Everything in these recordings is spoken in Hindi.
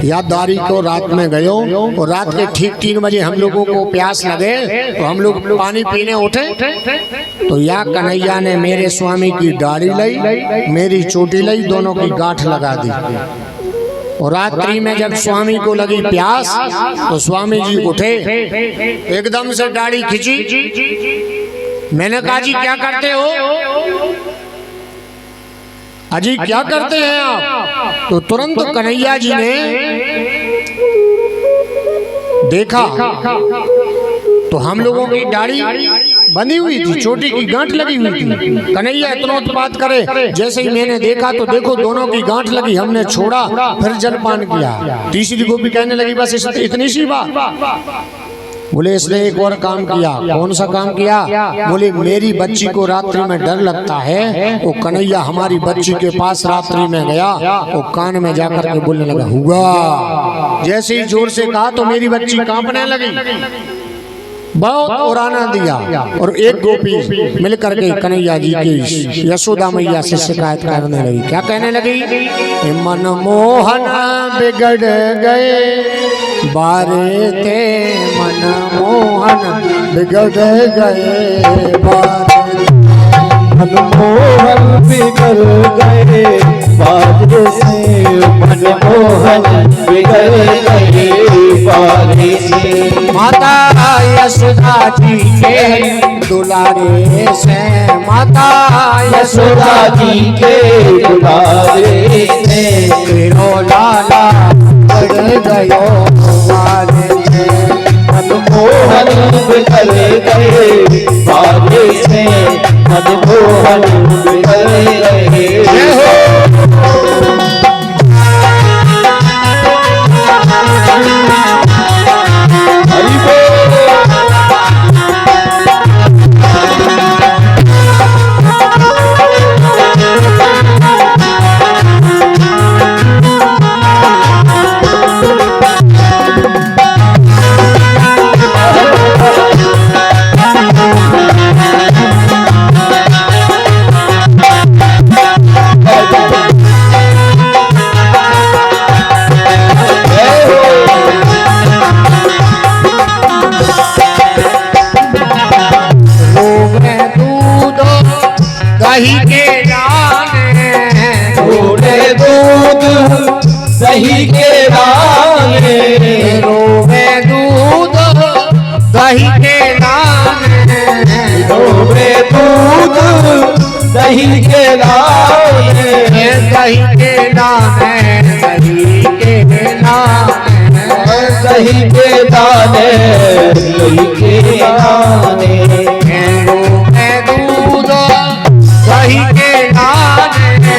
याददारी को रात में गयो और रात के ठीक 3 बजे हम लोगों को प्यास लगे तो हम लोग पानी पीने उठे तो या कन्हैया ने मेरे स्वामी की दाढ़ी लाई, मेरी चोटी लाई, दोनों की गांठ लगा दी। और रात्रि में जब स्वामी को लगी प्यास तो स्वामी जी उठे, एकदम से दाढ़ी खींची। मैंने कहा जी क्या करते हो? अजी क्या करते हैं आप? तो तुरंत कन्हैया जी ने देखा तो हम लोगों की दाढ़ी बंधी हुई थी, चोटी की गांठ लगी हुई थी। कन्हैया इतना उत्पात करे, जैसे ही मैंने देखा तो देखो दोनों की गांठ लगी। हमने छोड़ा, फिर जलपान किया। तीसरी गोपी कहने लगी बस इतनी सी बात। बोले इसने एक और काम किया। कौन सा काम किया? बोले मेरी बच्ची को रात्रि में डर लगता है। वो कन्हैया हमारी बच्ची के पास रात्रि में गया, वो कान में जाकर के बोलने लगा हुआ। जैसे ही जोर से कहा तो मेरी बच्ची कांपने लगी, बहुत उड़ाना दिया। और एक गोपी मिलकर के कन्हैया जी की यशोदा मैया से शिकायत करने लगी। क्या कहने लगी? मनमोहन बिगड़ गए बारे ते, मनमोहन बिगड़ गए बारे, मनमोहन बिगड़ गए बारे से, मनमोहन बिगड़ गए बारे से। माता यशोदा जी के दुलारे से, माता यशोदा जी के दुलारे से, तेरो लाला बढ़ गयो बारे से। मनमोहन बिगड़ गए बारे से, मनमोहन बिगड़ गए। दही के दाने, थोड़े दूध दही के दाने, रोवे दूध दही के दाने, रोवे दूध दही के दाने, दही के दाने, दही के दाने, दही के दाने, दही के दाने। रोवे दूध दही के दाने,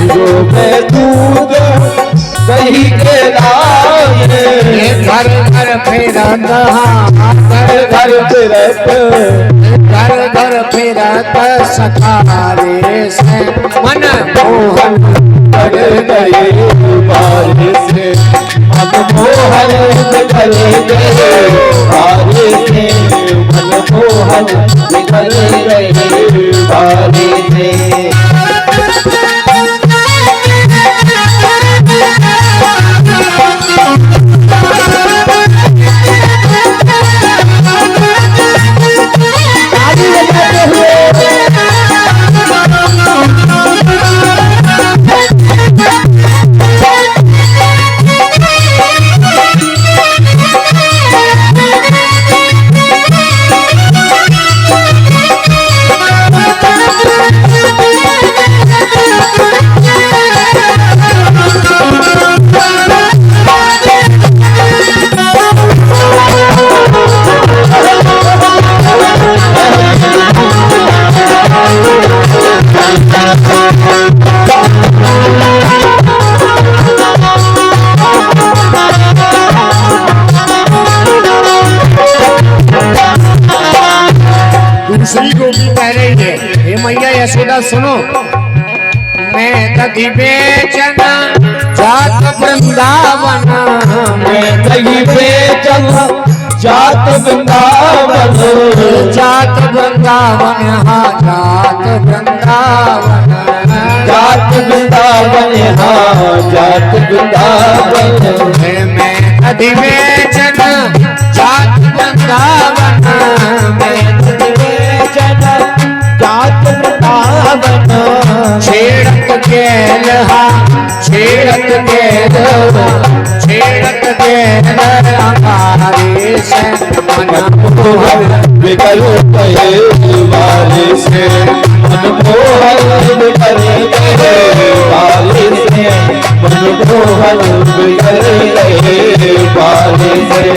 रोवे दूध दही के दाने। घर घर फिरत, घर घर फिरत, घर घर फिरत सखारे से, मनमोहन बिगड़ गए बारे से, मनमोहन बिगड़ गए बारे से, मनमोहन बिगड़ गए बारे से। दूसरी गोपी कह रही है, हे मैया यशोदा सुनो, मैं दही बेचन जात वृंदावन, मैं दही बेचन जात वृंदावन, जात वृंदावन, हाँ जात वृंदावन, जात वृंदावन, हाँ जात वृंदावन। दधी बेचन जात वृंदावन में जात वृंदावन छेड़त गेल छेड़त गेल छेड़त गेल अंगारे से मनमोहन बिगल गए वाले से मनमोहन बिगल गए वाले से मनमोहन बिगल गए वाले से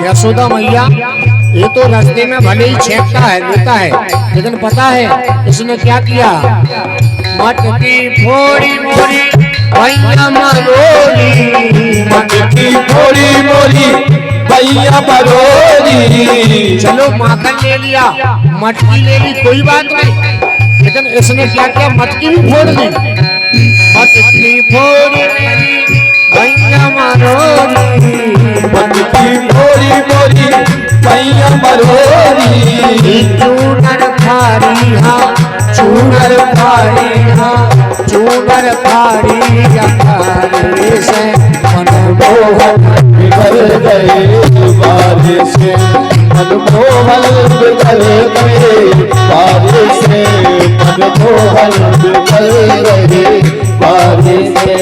यशोदा मैया ये तो रास्ते में भले ही छेकता है देता है, लेकिन पता है इसने क्या किया? मटकी फोड़ी मोरी भैया मरोरी, मटकी फोड़ी मोरी भैया मरोरी। चलो माखन ले लिया, मटकी ले ली, कोई बात नहीं, लेकिन इसने क्या किया? मटकी भी फोड़ ली। मटकी फोड़ी मेरी भैया मरोरी, मटकी फोड़ी मोरी भैया मरोरी। चूनर फाड़ी चूनर फाड़ी चूनर फाड़ी अखारे से मनमोहन बिगड़ गए बारे से मनमोहन बिगड़ गए बारे से मनमोहन बिगड़ गए बारे से।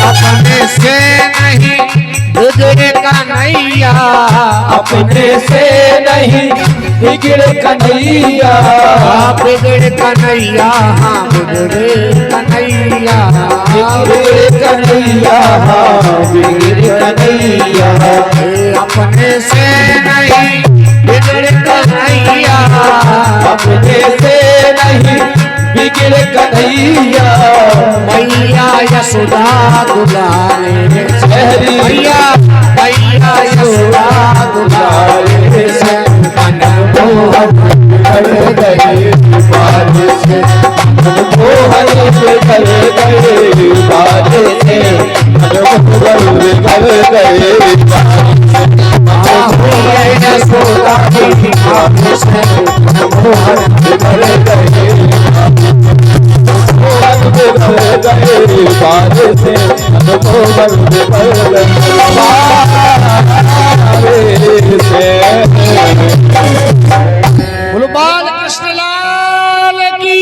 अपने से नहीं बिगड़े कन्हैया, अपने से नहीं बिगड़े कन्हैया, बिगड़े कन्हैया, हाँ बिगड़े कन्हैया, बिगड़े कन्हैया, बिगड़े कन्हैया। अपने से नहीं बिगड़े कन्हैया, अपने से नहीं बिगड़े कन्हैया। मैया यशोदा दुलारे मैया मैया यशोदा दुलारे से मनमोहन बिगड़ गए बारे से मनमोहन बिगड़ गए बारे से मनमोहन बिगड़ गए यशोदा की बात से मनमोहन बिगड़ गए मनमोहन बिगड़ गए बारे से मनमोहन बिगड़ गए बारे से। बोलो बाल कृष्ण लाल की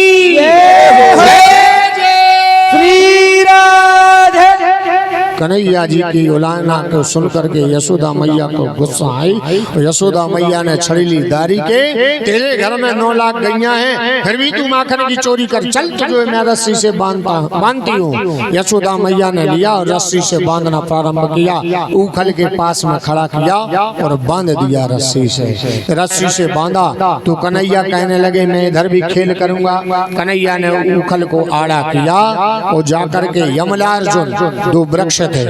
कन्हैया जी की उलाहना को सुन करके यशोदा मैया को गुस्सा आई, तो यशोदा मैया ने छड़ीली दारी के, तेरे घर में 9 लाख गैया हैं, फिर भी तू माखन की चोरी कर, चल तुझे मैं रस्सी से बांधती हूँ। यशोदा मैया ने लिया और रस्सी से बांधना प्रारंभ किया, उखल के पास में खड़ा किया और बांध दिया रस्सी से। रस्सी से बांधा तो कन्हैया कहने लगे मैं इधर भी खेल करूंगा। कन्हैया ने उखल को आड़ा किया और जाकर के यमलार्जुन 2 वृक्ष थे,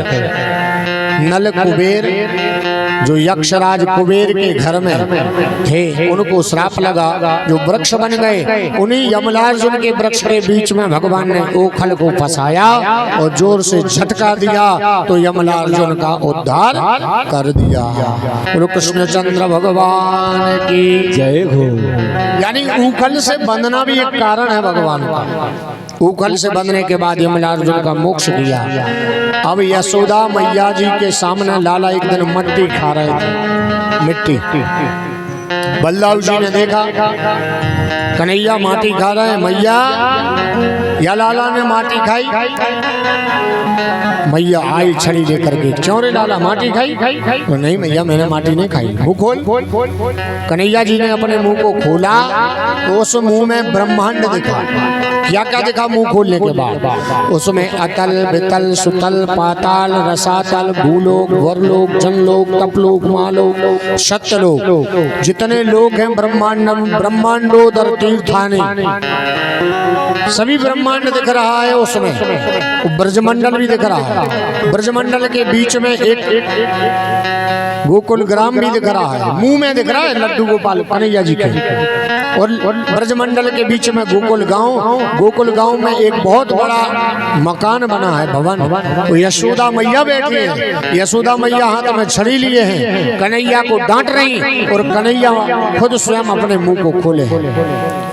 नल कुबेर जो यक्षराज कुबेर के घर में थे, उनको श्राप लगा, जो वृक्ष बन गए। उन्हीं यमलार्जुन के वृक्ष के बीच में भगवान ने ओखल को फंसाया और जोर से झटका दिया तो यमलार्जुन का उद्धार कर दिया। बोलो कृष्णचंद्र भगवान की जय हो। यानी उखल से बंधना भी एक कारण है भगवान का। उखल से बंधने के बाद यमलार्जुन का मोक्ष किया। अब यशोदा मैया जी के सामने लाला एक दिन मट्टी खा रहे थे, मिट्टी। बलदाऊ जी ने देखा कन्हैया माटी खा रहे हैं, मैया या लाला ने माटी खाई। मैया आई छड़ी लेकर के, क्यों रे लाला माटी खाई? तो नहीं मैया मैंने माटी नहीं खाई। मुंह खोल। कन्हैया जी ने अपने मुंह को खोला तो उस मुंह में ब्रह्मांड दिखा। क्या क्या दिखा मुंह खोलने के बाद? उसमें अतल वितल सुतल पाताल रसातल भूलोक वरलोक जनलोक तपलोक महालोक सत्यलोक, जितने लोग हैं ब्रह्मांडोदर तीर्थानि, सभी ब्रह्मांड दिख रहा है उसमें। ब्रजमंडल भी दिख रहा है, ब्रजमंडल के बीच में एक गोकुल ग्राम भी दिख रहा है, मुंह में दिख रहा है लड्डू गोपाल कन्हैया जी के। और ब्रजमंडल के बीच में गोकुल गांव में एक बहुत बड़ा मकान बना है, भवन। तो यशोदा मैया बैठी है, यशोदा मैया हाथ में छड़ी लिए हैं, कन्हैया को डांट रही और कन्हैया खुद स्वयं अपने मुंह को खोले।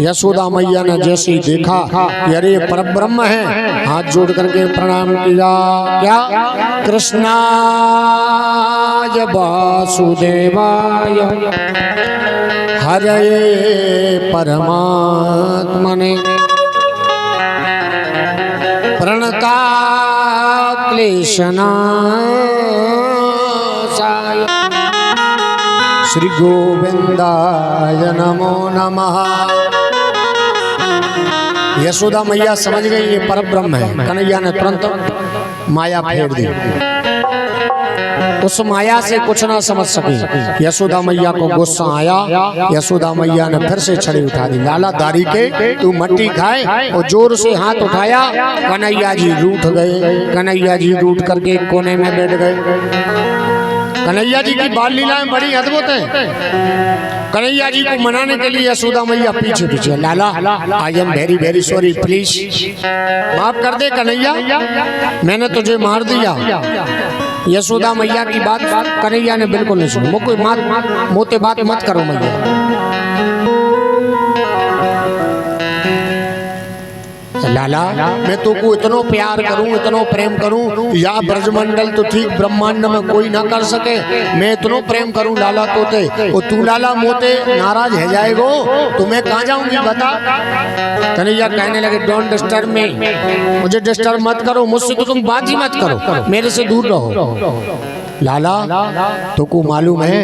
यशोदा मैया ने जैसे ही देखा कि अरे परब्रह्म है, हाथ जोड़ करके प्रणाम किया। क्या? कृष्णाय वासुदेवाय हरे परमात्मने प्रणता क्लेशनाशाय श्री गोविंदाय नमो नमः। यशोदा मैया समझ गई ये परब्रह्म है। कन्हैया ने तुरंत माया फेर दी, उस माया से कुछ ना समझ सकी। यशोदा मैया को गुस्सा आया, यशोदा मैया ने फिर से छड़ी उठा दी। लाला दारी के तू मट्टी खाए, और जोर से हाथ उठाया। कन्हैया जी रूठ गए, कन्हैया जी रूठ करके कोने में बैठ गए। कन्हैया जी की बाल लीलाएं बड़ी अद्भुत हैं। कन्हैया जी को मनाने के लिए यशोदा मैया पीछे पीछे, लाला I am very very sorry please, माफ कर दे कन्हैया, मैंने तुझे मार दिया। यशोदा मैया की बात कन्हैया ने बिल्कुल नहीं सुनी। कोई मोते बात मत करो मैया। लाला मैं तो को इतनो प्यार करूं, इतनो प्रेम करूं, या ब्रजमंडल तो ठीक ब्रह्मांड में कोई ना कर सके, मैं इतनो प्रेम करूं लाला तोते, और तू लाला मोते नाराज है जाएगो तो मैं कहाँ जाऊंगी बता। कन्हैया कहने लगे डोंट डिस्टर्ब मी, मुझे डिस्टर्ब मत करो, मुझसे तो तुम बात ही मत करो, मेरे से दूर रहो। लाला तो को मालूम है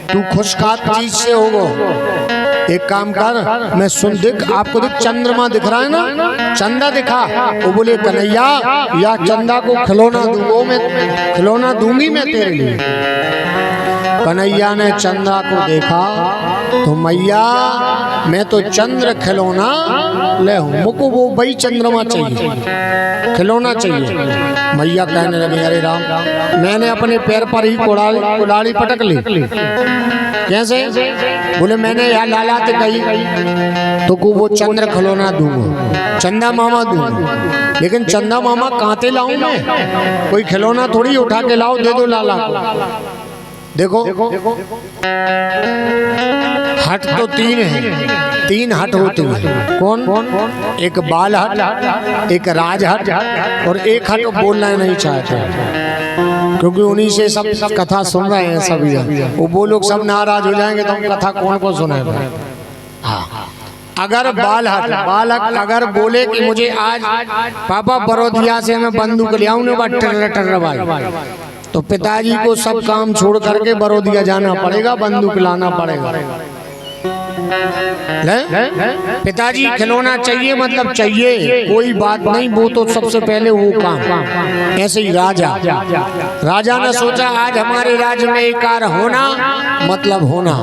तू खुशखात चीज से होगो, एक काम कर, मैं सुन देख, आपको देख चंद्रमा दिख रहा है ना, चंदा दिखा। वो बोले कन्हैया या चंदा को खिलौना दूंगो मैं, खिलौना दूंगी मैं तेरे लिए। कन्हैया ने चंदा को देखा तो मैया मैं तो चंद्र खिलौना ले हूँ, मुझको वो वही चंद्रमा चाहिए, खिलौना चाहिए। मैया कहने लगे अरे राम, मैंने अपने पैर पर ही कुल्हाड़ी पटक ली। कैसे? बोले मैंने या लाला ते कही तो को वो चंद्र खिलौना दूंगा, चंदा मामा दूंगा, लेकिन चंदा मामा कांते लाऊं मैं, कोई खिलौना थोड़ी उठा के लाओ दे दो लाला को। देखो हट तो तीन है, तीन हट होते हैं। कौन? एक बाल हट, एक राज हट, और एक हट बोलना नहीं चाहते क्योंकि उन्हीं से सब कथा सुन रहे हैं सभी। वो लोग सब नाराज हो जाएंगे तो हम कथा कौन को सुनेगा। हाँ, अगर बालक अगर बोले कि मुझे आज पापा बड़ौदिया से मैं बंदूक ले आऊं ना टर भाई, तो पिताजी को सब काम छोड़ करके बड़ौदिया जाना पड़ेगा, बंदूक लाना पड़ेगा। पिताजी खिलौना चाहिए मतलब चाहिए, कोई बात नहीं, वो तो सबसे पहले वो काम। ऐसे ही राजा ने सोचा आज हमारे राज्य में एक कार होना मतलब होना,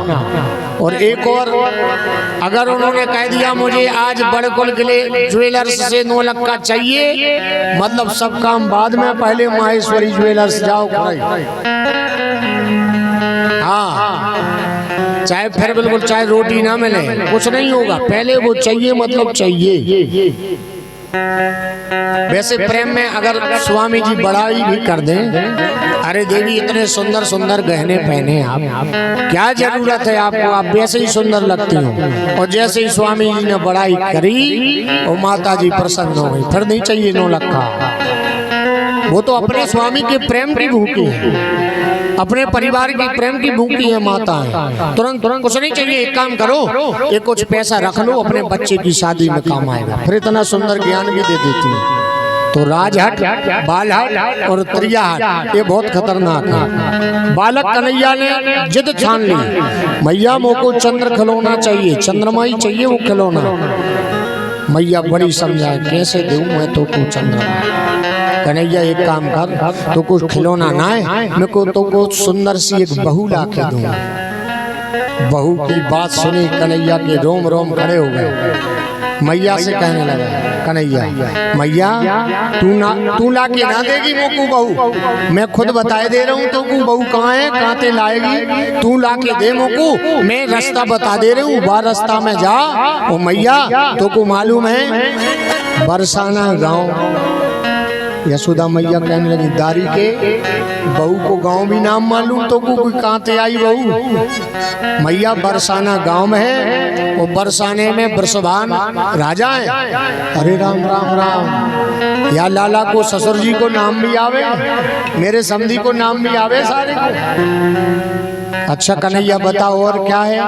और एक और अगर उन्होंने कह दिया मुझे आज बड़कुल के लिए ज्वेलर्स से 9 लाख का चाहिए, मतलब सब काम बाद में, पहले माहेश्वरी ज्वेलर्स जाओ। हाँ, चाहे फिर बिल्कुल चाहे रोटी ना मिले कुछ नहीं होगा, पहले वो चाहिए मतलब चाहिए। वैसे प्रेम में अगर स्वामी जी बड़ाई भी कर दें, अरे देवी इतने सुंदर सुंदर गहने पहने आप, क्या जरूरत है आपको, आप वैसे ही सुंदर लगती हो। और जैसे ही स्वामी जी ने बड़ाई करी और माता जी प्रसन्न हो गई, फिर नहीं चाहिए 9 लाख का। वो तो अपने स्वामी के प्रेम की भूखी है। अपने परिवार की प्रेम की भूखी है माता है। तुरंत तुरंत कुछ नहीं चाहिए, एक काम करो, एक कुछ पैसा रख लो, अपने बच्चे की शादी में काम आएगा। फिर इतना सुंदर ज्ञान भी दे देती है। तो राजहट, बालहट और त्रियाहट ये बहुत खतरनाक है। बालक कन्हैया ने जिद ठान ली, मैया मोको चंद्र खिलौना चाहिए, चंद्रमा ही चाहिए वो खिलौना। मैया बड़ी समझाए, कैसे दूं मैं तो को चंद्रमा। कन्हैया एक काम कर, तो कुछ खिलौना ना है, मैं को तो को सुंदर सी एक बहू ला के दूं। बहू की बात सुनी कन्हैया के रोम रोम खड़े हो गए। मैया से कहने लगा, कन्हैया मैया तू ला के ना देगी मोकू बहू, मैं खुद बताए दे रहा हूँ तो को बहू कहाँ है, कहाँ ते लाएगी, तू ला के दे मोकू, मैं रास्ता बता दे रही हूँ, बार रास्ता में जा। ओ मैया तो को मालूम है बरसाना गाँव। यशोदा मैया कहने लगी, दारी के बहू को गांव भी नाम मालूम तो को कोई कहाँ ते आई बहू। मैया बरसाना गांव में है, वो बरसाने में बरसभान राजा है। अरे राम राम राम, या लाला को ससुर जी को नाम भी आवे, मेरे समधी को नाम भी आवे सारे को। अच्छा कन्हैया बताओ और क्या है।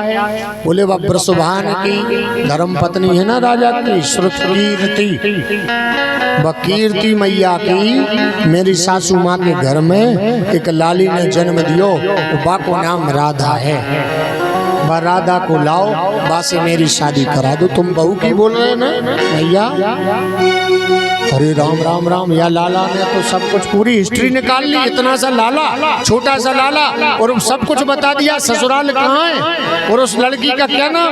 बोले वह बरसभान की धर्म पत्नी है ना राजा की, श्रुत कीर्ति, वह कीर्ति मैया की मेरी सासू माँ के घर में एक लाली ने जन्म दियो, बा को नाम राधा है। बा राधा को लाओ, बा से मेरी शादी करा दो। तुम बहू की बोल रहे ना मैया। अरे राम राम राम, या लाला ने तो सब कुछ पूरी हिस्ट्री निकाल ली, इतना सा लाला, छोटा सा लाला, और सब कुछ बता दिया, ससुराल कहाँ है और उस लड़की का क्या नाम।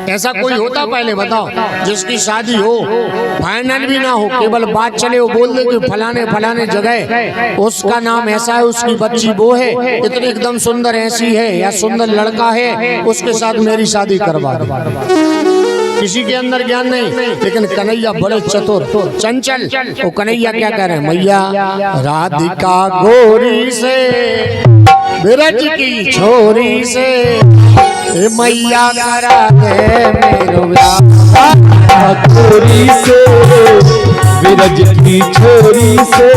ऐसा कोई होता पहले बताओ, जिसकी शादी हो फाइनल भी ना हो, केवल बात चले वो बोल दे कि फलाने फलाने जगह उसका नाम ऐसा है, उसकी बच्ची वो है, इतनी एकदम सुंदर ऐसी है या सुंदर लड़का है, उसके साथ मेरी शादी करवा दो। किसी के अंदर ज्ञान नहीं, लेकिन कन्हैया बड़े चतुर चंचल। वो कन्हैया क्या कह रहे हैं, मैया राधिका गोरी से बिरज की छोरी से मैया करा दे मेरो ब्याह। गोरी से बिरज की छोरी से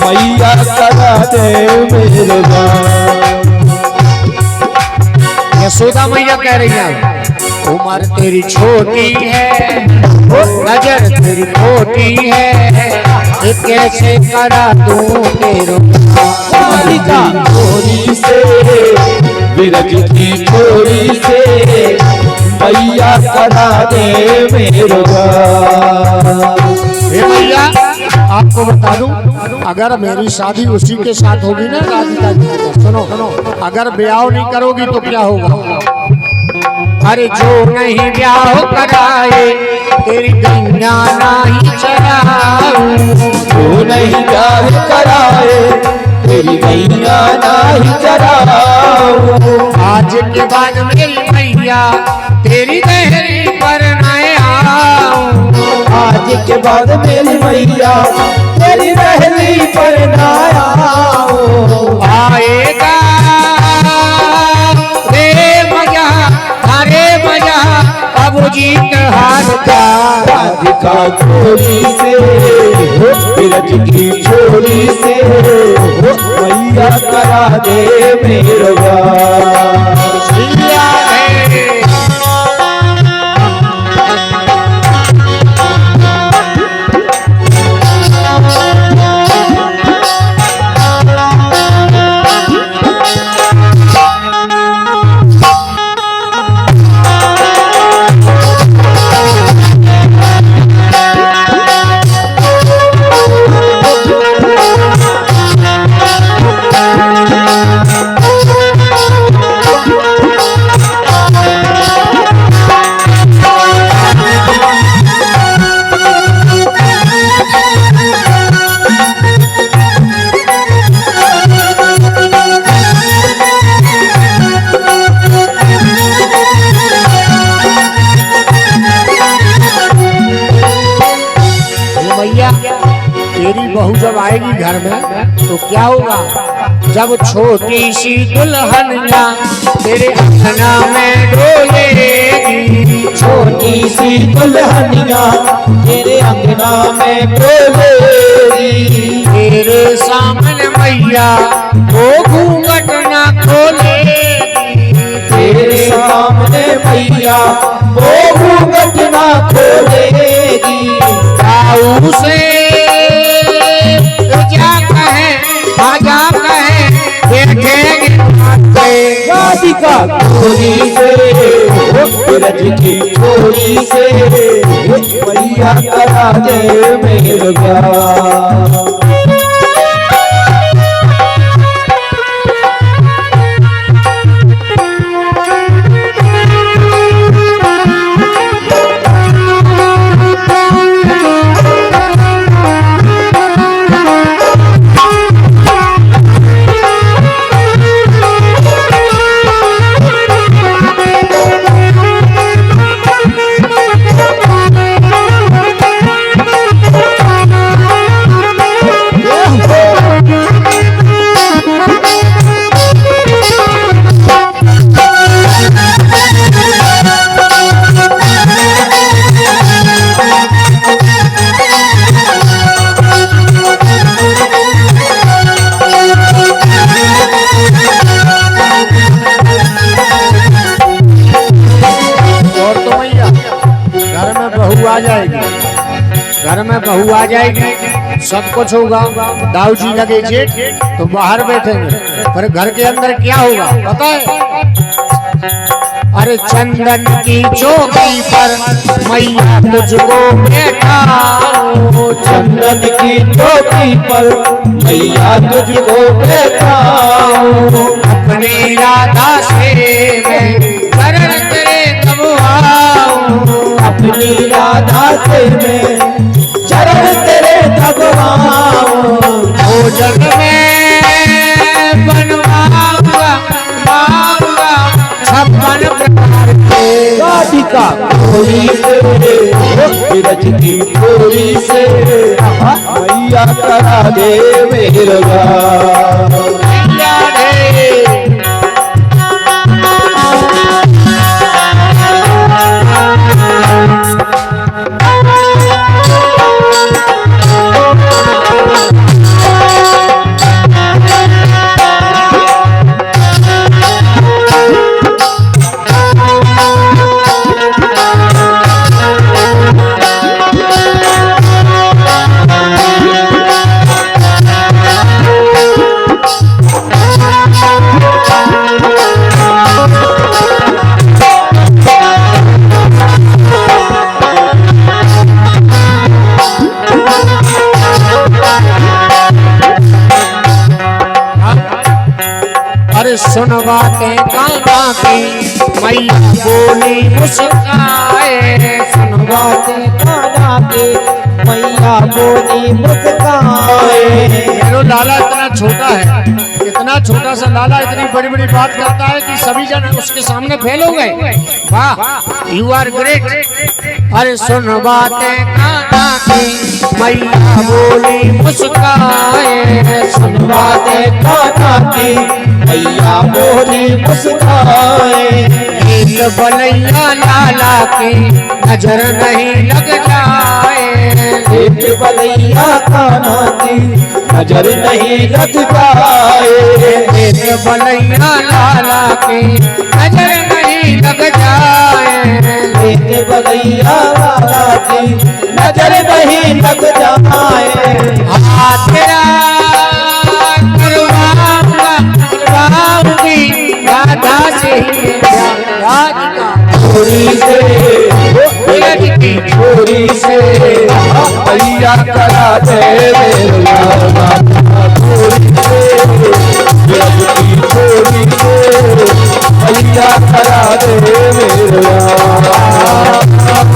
मैया करा दे मेरो ब्याह। यशोदा मैया कह रही है, उम्र तेरी छोटी है, नजर तेरी खोटी है, कैसे करा दूं तेरो ब्याह। छोरी से बिरज की छोरी से मैया करा दे मेरो ब्याह। भैया आपको बता दूं, अगर मेरी शादी उसी के साथ होगी ना राधिका जी के साथ, सुनो, अगर ब्याह नहीं करोगी तो क्या होगा। अरे जो नहीं ब्याह कराए तेरी गैया नहीं चराऊं, जो नहीं ब्याह कराए तेरी गैया नहीं चराऊं। आज के बाद मेरी मैया तेरी दहरी पर न आऊं। आज के बाद मेरी मैया तेरी दहली पर न आऊं। आएगा रे मजा, अरे मजा अब जीत हार का। राधिका छोरी से बिरज की छोरी से मैया करा दे मेरो ब्याह। तेरी बहू जब आएगी घर में तो क्या होगा, जब छोटी सी दुल्हनिया तेरे अंगना में डोलेगी। छोटी सी दुल्हनिया तेरे अंगना में डोलेगी। तेरे सामने मैया वो घूंघट ना खोलेगी तेरे सामने मैया वो घूंघट ना खोलेगी। ताऊ से जा कहे आजा कहे देखेंगे राधिका चोरी से ब्रज की चोरी से मैया करा दे मेरे प्यार। आ जाएगी, घर में बहू आ जाएगी, सब कुछ होगा। दाऊ जी लगे जेठ तो बाहर बैठेंगे, पर घर के अंदर क्या होगा पता है? अरे चंदन की चौकी पर मैया तुझको बैठाऊं, चंदन की चौकी पर मैया तुझको बैठाऊं। अपने राधा से मैं शरण तेरे दबवाऊं, अपनी राधा से मैं चरण तेरे दबवाऊं। भोजन में बनवाऊंगा पाऊंगा 56 प्रकार के। राधिका चोरी से ब्रज की चोरी से मैया करा दे मेरे प्यार। सुन बातें कान्हा की मैया बोली मुस्काए, सुन बातें कान्हा की मैया बोली मुस्काए। मेरा लाला इतना छोटा है, इतना छोटा सा लाला इतनी बड़ी बड़ी बात करता है कि सभी जन उसके सामने फेल हो गए। वाह, यू आर ग्रेट। अरे सुन बातें कान्हा की मैया बोली मुस्काए, सुन बातें कान्हा की मैया बोली मुस्काए। एक बलैया लाला की नजर नहीं लग जाए, एक बलैया कान्हा की नजर नहीं लग जाए। एक बलैया लाला की नजर नहीं लग जाए, एक बलैया लाला की नजर नहीं लग जाए। तेरा राधा से चोरी से चोरी से मैया करा दे मेरा। चोरी से चोरी से मैया करा दे मेरा।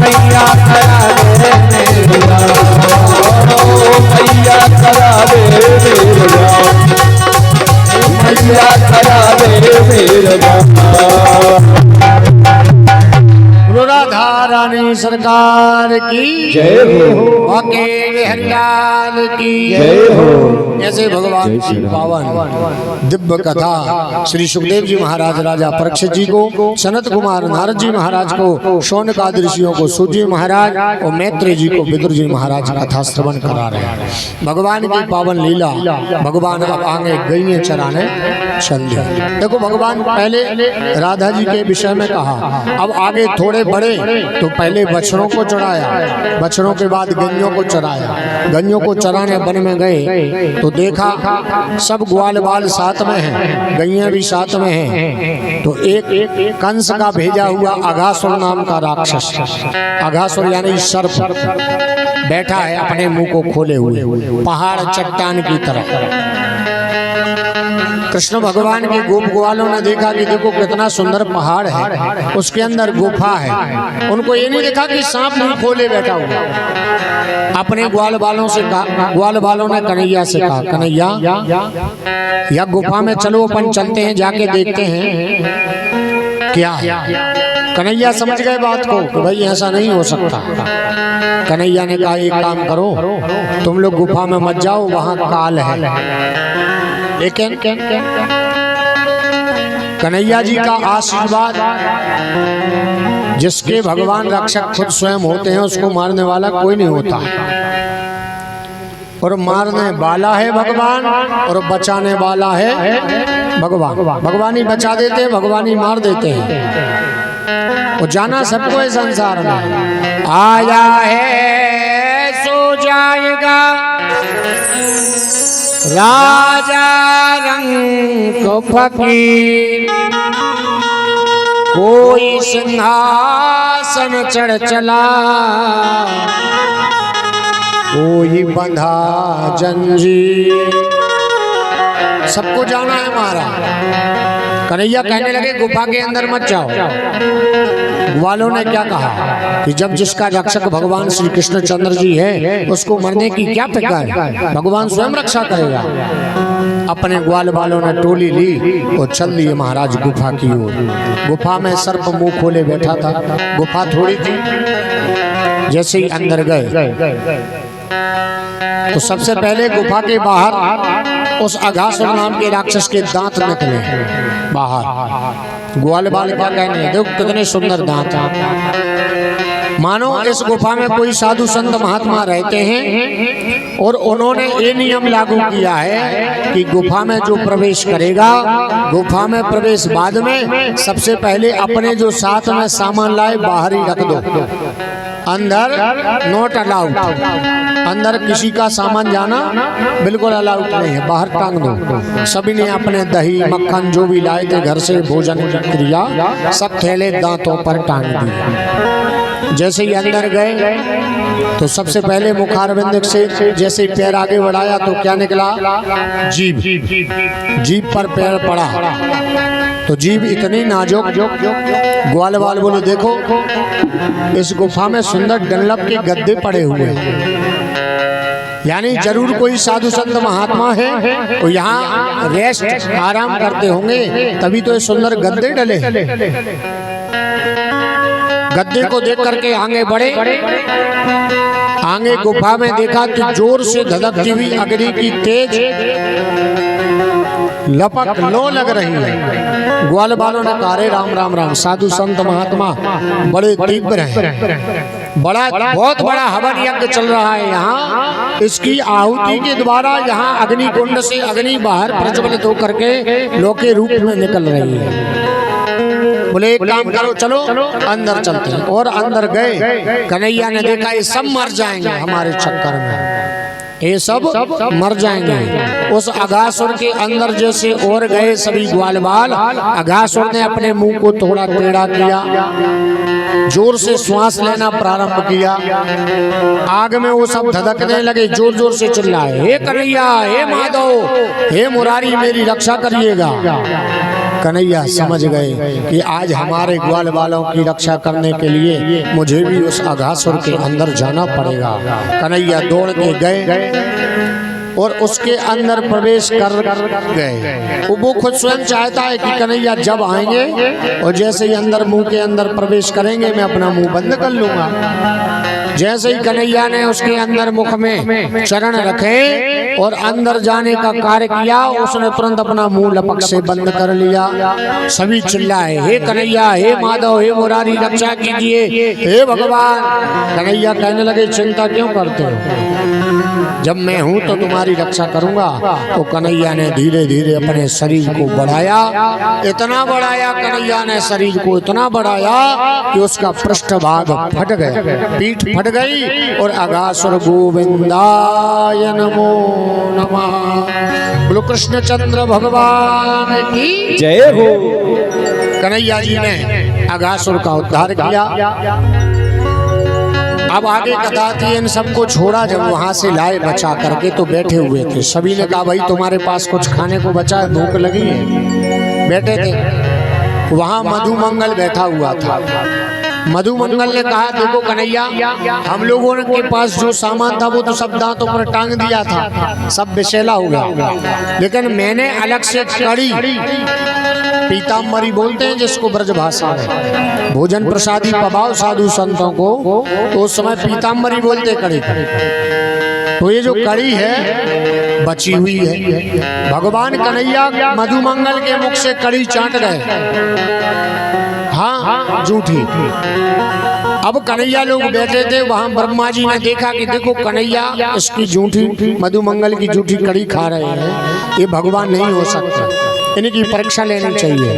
मैया करा दे मेरा, मैया करा दे मेरा। मैया करा दे मेरा। राधा रानी सरकार की जय हो, वकील हरियाल की जय हो। ऐसे भगवान की पावन दिव्य कथा श्री सुखदेव जी महाराज राजा परीक्षित जी को, सनत कुमार नारद जी महाराज को, शौनकादि ऋषियों को सूत जी महाराज और मैत्रेय जी को विदुर जी महाराज कथा श्रवण करा रहे हैं। भगवान की पावन लीला। भगवान अब आगे गईए चराने चल दिए। देखो भगवान पहले राधा जी के विषय में कहा, अब आगे थोड़े बड़े तो पहले बछड़ों को चढ़ाया, बछड़ों के बाद गैयों को चराया। गैयों को चराने वन में गए तो देखा सब ग्वाल बाल साथ में हैं, गैया भी साथ में हैं। तो एक कंस का भेजा हुआ अघासुर नाम का राक्षस, अघासुर यानी सर्प, बैठा है अपने मुंह को खोले हुए पहाड़ चट्टान की तरह। कृष्ण भगवान के गोप ग्वालों ने देखा कि देखो कितना सुंदर पहाड़ है, उसके अंदर गुफा है। उनको ये नहीं देखा कि सांप मुंह खोले बैठा हुआ। अपने ग्वाल बालों से कहा, ग्वाल बालों ने कन्हैया से कहा, कन्हैया या गुफा में चलो, अपन चलते हैं, जाके देखते हैं क्या है। कन्हैया समझ गए बात को कि भाई ऐसा नहीं हो सकता। कन्हैया ने कहा एक काम करो, तुम लोग गुफा में मत जाओ, वहां काल है। लेकिन कन्हैया जी का आशीर्वाद, जिसके भगवान रक्षक खुद स्वयं होते हैं, उसको मारने वाला कोई नहीं होता। और मारने वाला है भगवान और बचाने वाला है भगवान। भगवान ही बचा देते हैं, भगवान ही मार देते हैं। और जाना सबको है संसार में, आया है सो जाएगा राजा रंग फकीर, कोई सिंहासन चढ़ चला, कोई बंधा जंजीर। सबको जाना है मारा। कन्हैया कहने लगे गुफा के अंदर मत जाओ। ग्वालों ने क्या कहा कि जब जिसका रक्षक भगवान श्री कृष्ण चंद्र जी है, उसको मरने की क्या फिक्र है, भगवान स्वयं रक्षा करेगा। अपने ग्वाल बालों ने टोली ली और चल दिए महाराज गुफा की ओर। गुफा में सर्प मुंह खोले बैठा था। गुफा थोड़ी थी, जैसे ही अंदर गए तो सबसे पहले गुफा के बाहर उस अघासुर नाम के राक्षस के दांत निकले बाहर। ग्वाल बाल क्या कहने, देखो कितने सुंदर दांत हैं। मानो इस गुफा में कोई साधु संत महात्मा रहते हैं और उन्होंने ये नियम लागू किया है कि गुफा में जो प्रवेश करेगा, गुफा में प्रवेश बाद में, सबसे पहले अपने जो साथ में सामान लाए बाहर ही रख दो। अंदर नॉट अलाउड, अंदर किसी का सामान जाना बिल्कुल अलाउड नहीं है, बाहर टांग दो। सभी ने अपने दही मक्खन जो भी लाए थे घर से भोजन क्रिया, सब थैले दांतों पर टांग दिए। जैसे ही अंदर गए तो सबसे पहले मुखारविंद से जैसे ही पैर आगे बढ़ाया तो क्या निकला, जीभ। जीभ पर पैर पड़ा तो जीभ इतनी नाजुक। ग्वाल बाल बोले देखो इस गुफा में सुंदर डनलप के गद्दे पड़े हुए हैं, यानी जरूर कोई साधु संत महात्मा है और यहाँ रेस्ट आराम करते होंगे, तभी तो ये सुंदर गद्दे डले। गद्दे को देख करके आगे बढ़े। आगे गुफा में देखा तो जोर से धधकती हुई अग्नि की तेज लपक लो लग रही है। ग्वाल बालों ने कहा राम राम राम, साधु संत महात्मा बड़े तीव्र हैं, बहुत बड़ा हवन यज्ञ चल रहा है यहाँ। इसकी आहुति के द्वारा यहाँ अग्नि कुंड से अग्नि बाहर प्रज्वलित होकर के लोक के रूप में निकल रही है। बोले एक काम करो, चलो अंदर चलते हैं। और अंदर गए। कन्हैया ने देखा ये सब मर जाएंगे हमारे चक्कर में, ये सब मर जाएंगे। उस अघासुर के अंदर जैसे और गए सभी ग्वाल बाल, अघासुर ने अपने मुंह को थोड़ा टेढ़ा किया, जोर से श्वास लेना प्रारंभ किया। आग में वो सब धधकने लगे, जोर जोर से चिल्लाए, हे कन्हैया, हे माधव, हे मुरारी, मेरी रक्षा करिएगा। कन्हैया समझ गए कि आज हमारे ग्वाल बालों की रक्षा करने के लिए मुझे भी उस अघासुर के अंदर जाना पड़ेगा। कन्हैया दौड़ के गए और उसके अंदर प्रवेश कर गए। वो खुद स्वयं चाहता है कि कन्हैया जब आएंगे और जैसे ही अंदर मुंह के अंदर प्रवेश करेंगे मैं अपना मुंह बंद कर लूंगा। जैसे ही कन्हैया ने उसके अंदर मुख में चरण रखे और अंदर जाने का कार्य किया, उसने तुरंत अपना मुंह लपक से बंद कर लिया। सभी चिल्लाए, हे कन्हैया, हे माधव, हे मुरारी, रक्षा कीजिए, हे भगवान। कन्हैया कहने लगे, चिंता क्यों करते हो, जब मैं हूं तो तुम्हारी रक्षा करूंगा। तो कन्हैया ने धीरे धीरे अपने शरीर को बढ़ाया, इतना बढ़ाया कन्हैया ने शरीर को इतना बढ़ाया कि उसका पृष्ठभाग फट गया, पीठ फट गई। और अगासुर गोविंदाय नमो नमः। बोलो कृष्णचंद्र भगवान की जय हो। कन्हैया जी ने अगासुर का उद्धार किया। अब आगे कथा थी, इन सबको छोड़ा जब वहां से लाए बचा करके तो बैठे हुए थे। सभी ने कहा, भाई तुम्हारे पास कुछ खाने को बचा है, भूख लगी है। बैठे थे वहां मधुमंगल बैठा हुआ था। मधुमंगल ने कहा, देखो कन्हैया, हम लोगों के पास जो सामान था वो तो सब दांतों पर टांग दिया था, सब विषैला हो गया, लेकिन मैंने अलग से कड़ी, पीताम्बरी बोलते हैं जिसको ब्रज भाषा में, भोजन प्रसादी पबाओ साधु संतों को, तो उस समय पीताम्बरी बोलते कड़ी। तो ये जो कड़ी है बची हुई है। भगवान कन्हैया मधुमंगल के मुख से कड़ी चाट गए। हाँ, झूठी। अब कन्हैया लोग बैठे थे वहां, ब्रह्मा जी ने देखा कि देखो कन्हैया इसकी झूठी, मधुमंगल की झूठी कड़ी खा रहे हैं, ये भगवान नहीं हो सकता, इनकी परीक्षा लेनी चाहिए।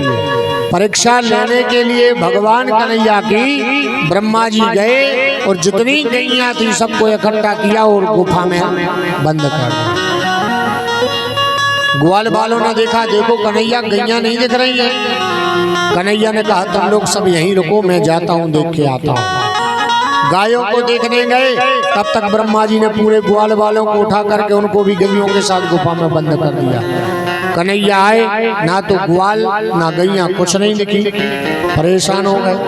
परीक्षा लेने के लिए भगवान कन्हैया की ब्रह्मा जी गए और जितनी गैया थी सबको इकट्ठा किया और गुफा में बंद कर दिया। ग्वाल वालों ने देखा, देखो कन्हैया गैया नहीं दिख रही है। कन्हैया ने कहा, तुम लोग सब यहीं रुको, मैं जाता हूँ, देख के आता हूँ। गायों को देखने गए, तब तक ब्रह्मा जी ने पूरे ग्वाल वालों को उठा करके उनको भी गैयों के साथ गुफा में बंद कर दिया। कन्हैया आए, ना तो ग्वाल ना गैया, कुछ नहीं दिखी, परेशान हो गए।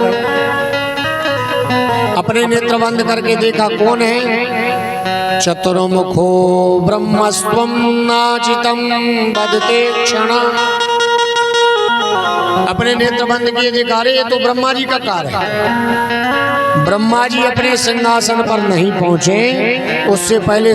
अपने नेत्र बंद करके देखा, कौन है? चतुर्मुखो ब्रह्मस्त्वं नाचितं बदते क्षण। अपने नेत्र बंद किए देखा, अरे ये तो ब्रह्मा जी का कार्य है। ब्रह्मा जी अपने सिंहासन पर नहीं पहुंचे, उससे पहले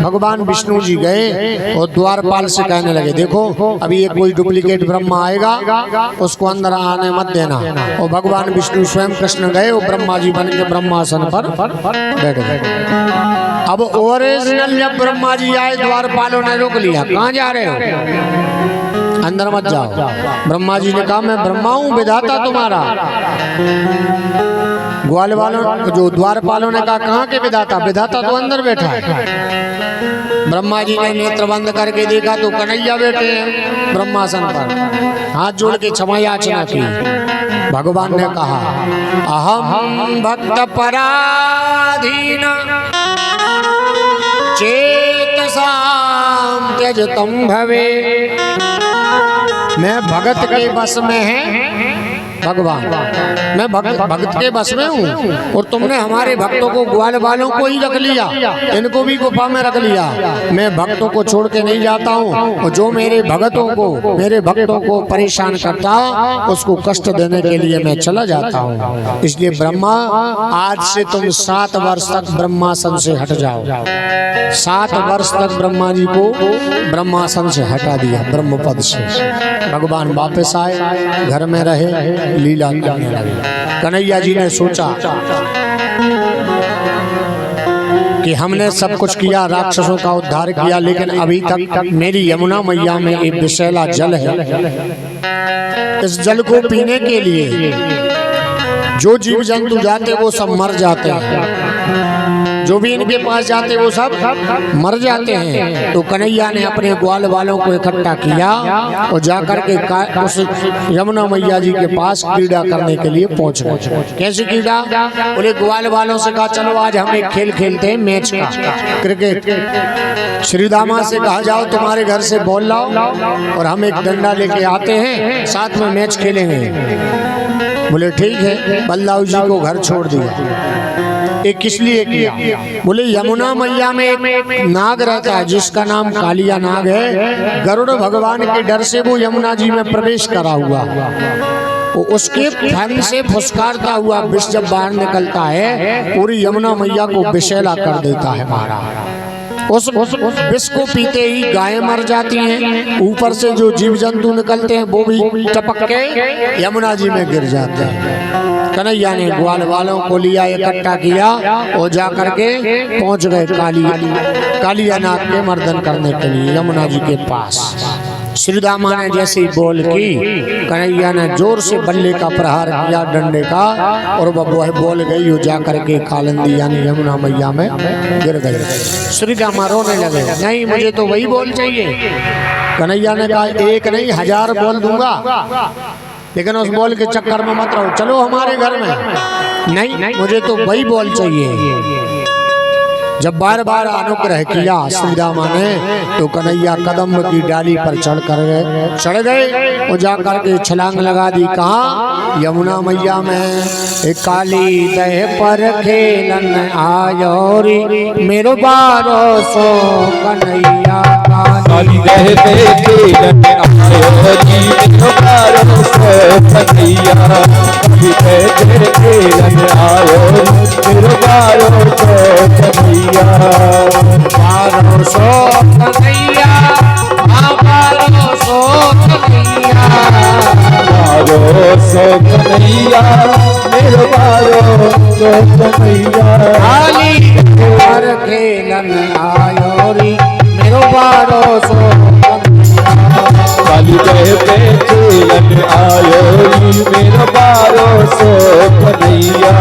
भगवान विष्णु जी गए और द्वारपाल से कहने लगे, देखो अभी ये कोई डुप्लीकेट ब्रह्मा आएगा, उसको अंदर आने मत देना। और भगवान विष्णु स्वयं कृष्ण गए और ब्रह्मा जी बन के ब्रह्मासन पर बैठ गए। अब ओरिजिनल जब ब्रह्मा जी आए, द्वारपालों ने रोक लिया, कहाँ जा रहे हो, अंदर मत जाओ। ब्रह्मा जी ने कहा, मैं ब्रह्मा हूँ, विधाता तुम्हारा। ग्वाल वालों, जो द्वारपालों ने कहा, कहाँ के विधाता? विधाता तो अंदर बैठा है। ब्रह्मा जी ने नेत्र बंद करके देखा तो कन्हैया बैठे हैं ब्रह्मासन पर, हाथ जोड़ के क्षमा याचना की। भगवान ने कहा, अहम भक्त पराधीन चेतसां त्यजतं भवे। मैं भगत के बस में है भगवान, मैं भक्त के बस में हूँ और तुमने हमारे भक्तों को, ग्वाल वालों को ही रख लिया, इनको भी गुफा में रख लिया। मैं भक्तों को छोड़ के नहीं जाता हूँ, और जो मेरे भक्तों को परेशान करता उसको कष्ट देने के लिए मैं चला जाता हूँ। इसलिए ब्रह्मा, आज से तुम 7 वर्ष तक ब्रह्मासन से हट जाओ। 7 वर्ष तक ब्रह्मा जी को ब्रह्मासन से हटा दिया, ब्रह्म पद से। भगवान वापस आए, घर में रहे, लीला करने लगे। कन्हैया जी ने सोचा कि हमने सब कुछ किया, राक्षसों का उद्धार किया, लेकिन अभी तक मेरी यमुना मैया में एक विषैला जल है। इस जल को पीने के लिए जो जीव जंतु जाते वो सब मर जाते हैं, जो भी इनके पास जाते वो सब मर जाते हैं। तो कन्हैया ने अपने ग्वाल वालों को इकट्ठा किया और जाकर के उस यमुना मैया जी के पास क्रीड़ा करने के लिए पहुंच गए। कैसी क्रीड़ा? बोले ग्वाल वालों से कहा, चलो आज हम एक खेल खेलते हैं, मैच का, क्रिकेट। श्री दामा से कहा, जाओ तुम्हारे घर से बॉल लाओ और हम एक डंडा लेके आते हैं, साथ में मैच खेलेंगे। बोले ठीक है। बल्लाऊ जी को घर छोड़ दिया। ये किस लिए किया? बोले यमुना मैया में एक नाग रहता है जिसका नाम कालिया नाग है। गरुड़ भगवान के डर से वो यमुना जी में प्रवेश करा हुआ, वो उसके फन से फुसकारता हुआ विष जब बाहर निकलता है पूरी यमुना मैया को विषैला कर देता है महाराज। उस विष को पीते ही गायें मर जाती हैं, ऊपर से जो जीव जंतु निकलते हैं वो भी टपक के यमुना जी में गिर जाते हैं। कन्हैया ने ग्वाल वालों को लिया, इकट्ठा किया और जा करके पहुंच गए कालिया नाग के मर्दन करने के लिए यमुना जी के पास। श्री दामा ने जैसे ही बोल की, कन्हैया ने जोर से बल्ले का प्रहार किया डंडे का, और वह बोल गई हो जा करके कालिंदी यानी यमुना मैया में गिर गई। श्री दामा रोने लगे, नहीं मुझे तो वही बोल चाहिए। कन्हैया ने कहा एक नहीं 1000 बोल दूंगा, लेकिन उस बोल के चक्कर में मत रहो, चलो हमारे घर में। नहीं मुझे तो वही बोल चाहिए। जब बार बार अनुग्रह किया श्री रामा ने तो कन्हैया कदम की डाली पर चढ़ गए और जाकर के छलांग लगा दी। कहा? यमुना मैया में। एक काली दह पर खेलन आयो रे मेरो बारो सो कन्हैया काली दह पे खेलन आयो रे मेरो बारो सो कन्हैया। काली दह पे खेलन आयो रे मेरो बारो सो कन्हैया। बारो सो कन्हैया, बारो सो कन्हैया, बारो सो कन्हैया मेरो बारो सो कन्हैया। काली पर खेलन आयो रे मेरो बारो सो कन्हैया। काली दह पे खेलन आयो रे मेरो बारो सो कन्हैया।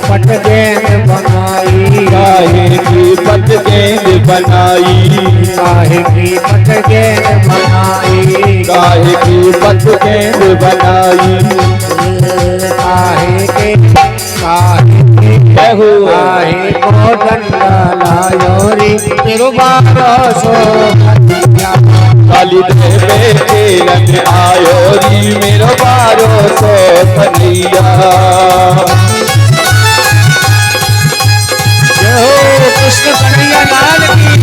पट गेंद बनाई, काहे की पट गेंद बनाई, काहे की पट गेंद बनाई, काहे की पट गेंद बनाई। काहे के काहे को डंडा लायो रे मेरो बारो सो कन्हैया। काली दह पे खेलन आयो रे मेरो बारो सो कन्हैया। कृष्ण कन्हैया लाल की।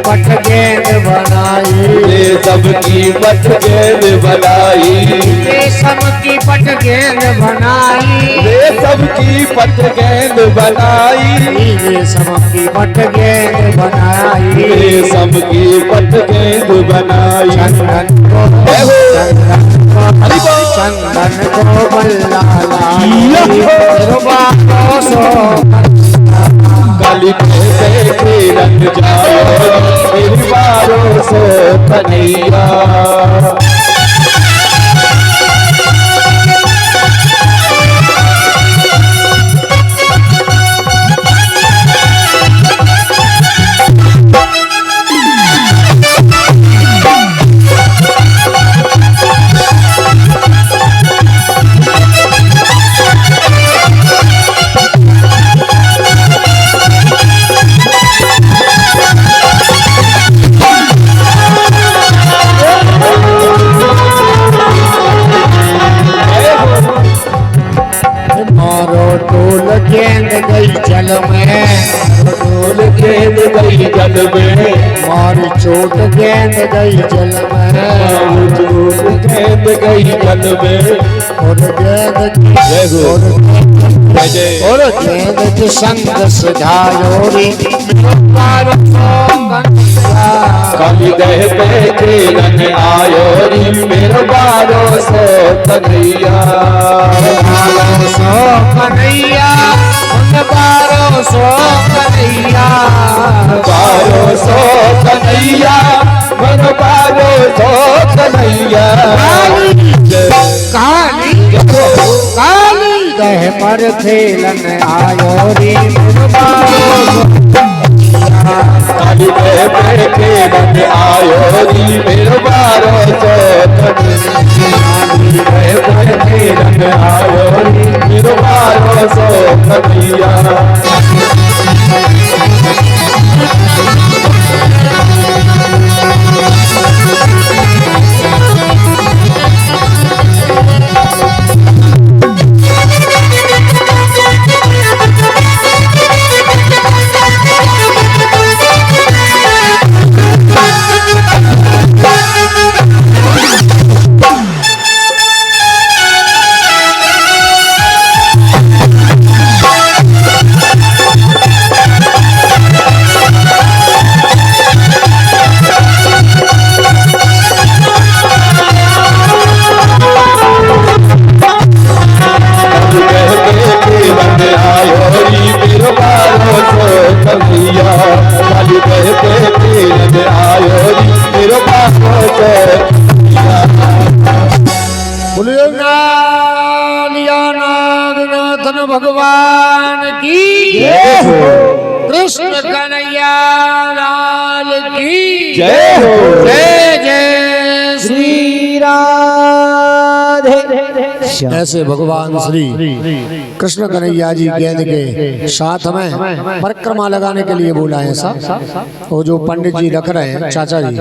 पट गेंद बनाई, रेशम की पट गेंद बनाई, रेशम की पट गेंद बनाई, रेशम की पट गेंद बनाई, रेशम की पट गेंद बनाई, रेशम की पट गेंद बनाई। चंदन को बल्ला काली पे खेलन जायो मेरी बारो सो कन्हैया। गेंद गई जल में, डोल गेंद गई जल में, मारी चोट गेंद गई जल में, चोट गेंद गई जल में, और गेंद की जय हो और गेंद के संग सजायोरी काली दह पे खेलन आयो री मेरो बारो सो कन्हैया, सो कन्हैया, बारो सो कन्हैया, बारो सो कन्हैया, मेरो बारो सो कन्हैया। काली काली दह पर खेलन आयो री मेरो बारो काली दह पे खेलन आयो री मेरो बारो सो कन्हैया, पे खेलन आयो री मेरो बारो सो कन्हैया। भगवान की कृष्ण कन्हैया लाल की जय हो। जय जय श्री राधे। ऐसे भगवान श्री कृष्ण कन्हैया जी गेंद के साथ में परिक्रमा लगाने के लिए बोला है ऐसा। वो जो पंडित जी रख रहे हैं चाचा जी,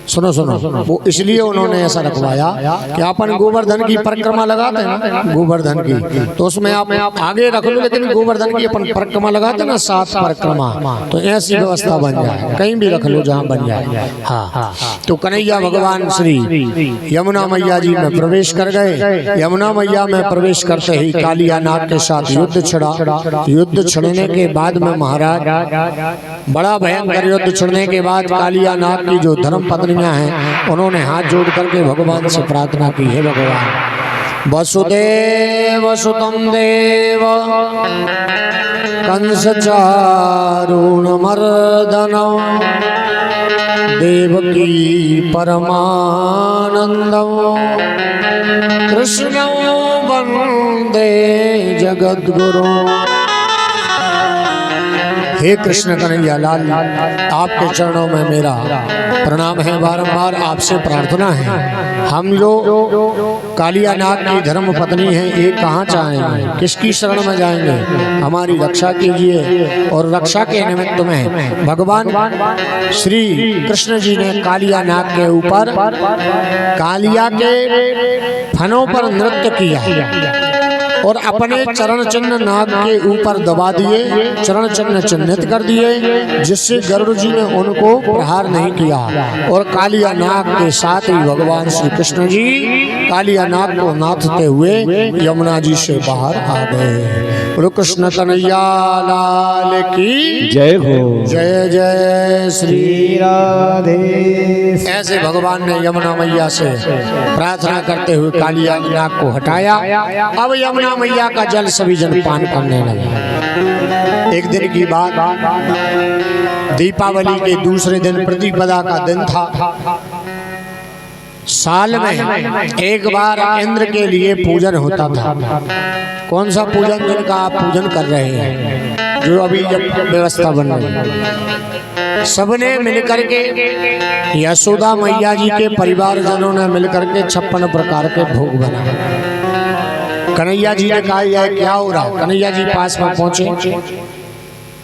सुनो सुनो, वो इसलिए उन्होंने ऐसा रखवाया कि अपन गोवर्धन की परिक्रमा लगाते हैं ना, गोवर्धन की, तो उसमें आप आगे रख लो, लेकिन गोवर्धन की अपन परिक्रमा लगाते हैं ना, 7 परिक्रमा, तो ऐसी व्यवस्था बन जाए, कहीं भी रख लो जहाँ बन जाए। हाँ, तो कन्हैया भगवान श्री यमुना मैया जी में प्रवेश कर गए। यमुना मैया में प्रवेश करते ही कालिया नाग के साथ युद्ध छिड़ा। युद्ध छिड़ने के बाद में महाराज, बड़ा भयंकर युद्ध छिड़ने के बाद कालिया नाग की जो धर्म पत्नी हैं, उन्होंने हाथ जोड़ करके भगवान से प्रार्थना की, है भगवान वसुदेव सुतम देव कंस चारुण मर्दन देवकी परमानंदम कृष्ण वंदे जगद्गुरु। हे कृष्ण कन्हैया लाल, आपके चरणों में मेरा प्रणाम है, बारंबार आपसे प्रार्थना है। हम लोग कालिया नाग की धर्म पत्नी हैं, एक कहाँ चाहेंगे, किसकी शरण में जाएंगे, हमारी रक्षा कीजिए। और रक्षा के निमित्त में भगवान श्री कृष्ण जी ने कालिया नाग के ऊपर कालिया के फनों पर नृत्य किया और अपने चरण चिन्ह नाग के ऊपर दबा दिए, चरण चिन्ह चिन्हित कर दिए, जिससे गरुड़ जी ने उनको प्रहार नहीं किया। और कालिया नाग के साथ ही भगवान श्री कृष्ण जी कालिया नाग को नाथते हुए यमुना जी से बाहर आ गए। बोलो कृष्ण कन्हैया लाल की जय हो। जय जय श्री राधे। ऐसे भगवान ने यमुना मैया से प्रार्थना करते हुए कालिया नाग को हटाया। अब यमुना मैया का जल सभी जन पान करने लगे। एक दिन की बात, दीपावली के दूसरे दिन प्रतिपदा का दिन था। साल में एक बार इंद्र के लिए पूजन होता था। कौन सा पूजन, जिनका आप पूजन कर रहे हैं, जो अभी व्यवस्था बन रही है, सबने मिलकर के, यशोदा मैया जी के परिवारजनों ने मिलकर के 56 प्रकार के भोग बनाए। कन्हैया जी ने कहा यह क्या हो रहा। कन्हैया जी पास में पहुंचे।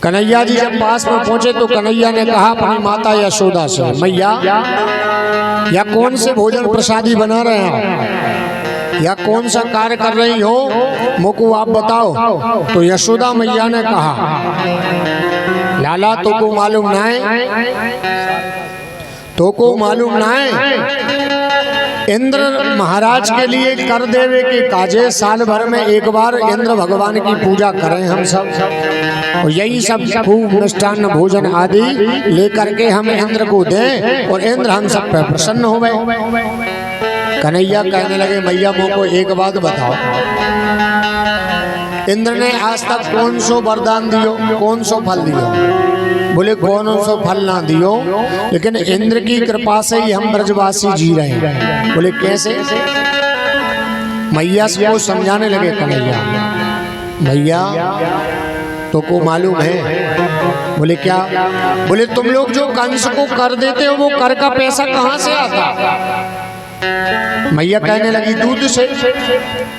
कन्हैया जी जब पास में पहुंचे तो कन्हैया ने कहा अपनी माता यशोदा से, मैया या कौन से भोजन प्रसादी बना रहे हैं। या कौन सा कार्य कर रही हो, मुझको आप बताओ। तो यशोदा मैया ने कहा, लाला तो को मालूम ना है, तो को मालूम ना है, इंद्र महाराज के लिए कर देवे के काजे साल भर में एक बार इंद्र भगवान की पूजा करें हम सब, और यही सब खूब मिष्टान्न भोजन आदि लेकर के हम इंद्र को दें और इंद्र हम सब पे प्रसन्न हो गए। कन्हैया कहने लगे, मैया मुझको एक बात बताओ, इंद्र ने आज तक कौन सो वरदान दियो, कौन सो फल दियो? बोले कौन सो फल ना दियो, लेकिन इंद्र की कृपा से ही हम ब्रजवासी जी रहे हैं। बोले कैसे? मैया को समझाने लगे कन्हैया, भैया तो को मालूम है? बोले क्या? बोले तुम लोग जो कंस को कर देते हो, वो कर का पैसा कहाँ से आता? मैया कहने लगी, दूध से।